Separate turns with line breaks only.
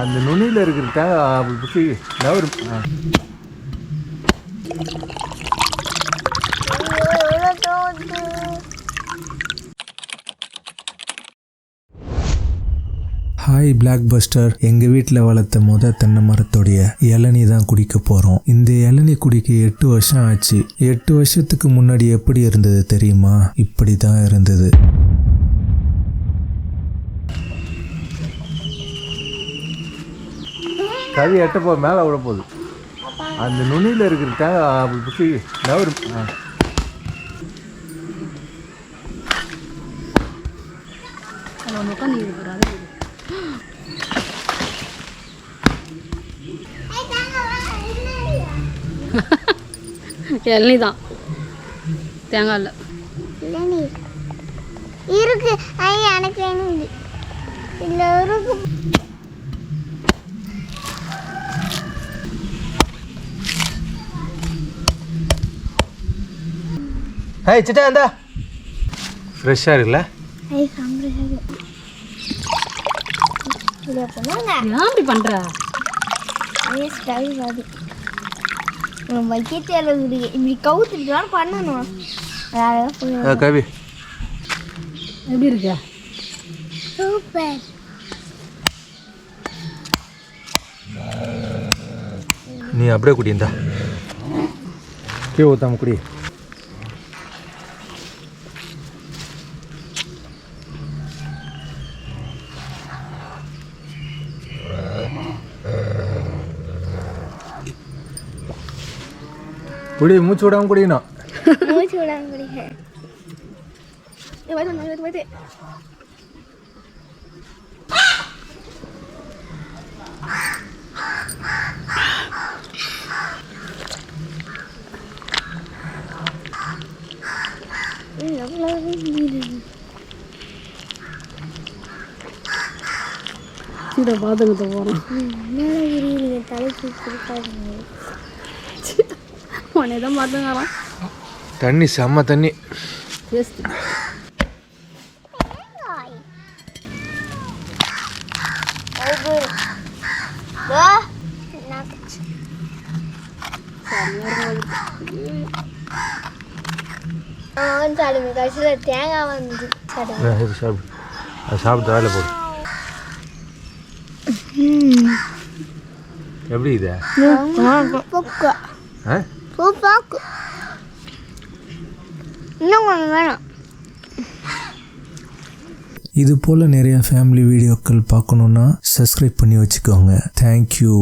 அந்த நுனியில் இருக்கிற தேங்காய் புசி நவரு.
Hi blockbuster. எங்கள் வீட்டில் வளர்த்த தென்னை மரத்தோடைய இளநீ தான் குடிக்க போகிறோம். இந்த இளநீ குடிக்க 8 வருஷம் ஆச்சு. 8 வருஷத்துக்கு முன்னாடி எப்படி இருந்தது தெரியுமா? இப்படி தான் இருந்தது.
கவி எட்ட மேலே விட போகுது. அந்த நுனியில் இருக்கிற தேங்காய் புசி நவரு.
இளநீ தான், தேங்காய் இல்லை.
இளநீர் இருக்கு. எனக்கு வேணும். இல்லை இருக்கு.
ஹாய் சிட்டா, அந்த ஃப்ரெஷ்ஷாக இருக்குல்ல?
அப்படி பண்ற
இப்படி கவுத்துட்டு பண்ணணும்.
கவி
எப்படி இருக்க?
சூப்பர்.
நீ அப்படியே குடிந்தா கீழே ஊத்தாம குடி. குடி, மூச்சு விடாம குடிக்கணும்.
மூச்சு விடாம குடிக்க.
சீரை பாத்துக்கிட்ட போகிறோம்.
தலைக்கு கொடுக்காதுங்க.
உடனே தான் பார்த்துங்களாம்.
தண்ணி செம்ம தண்ணி.
டேஸ்ட்
தேங்காய் வந்து
சாப்பிட்டு வேலை போடு. எப்படி இது?
இன்னும் கொஞ்சம் வேணும்.
இது போல் நிறைய ஃபேமிலி வீடியோக்கள் பார்க்கணுன்னா சப்ஸ்கிரைப் பண்ணி வச்சுக்கோங்க. தேங்க்யூ.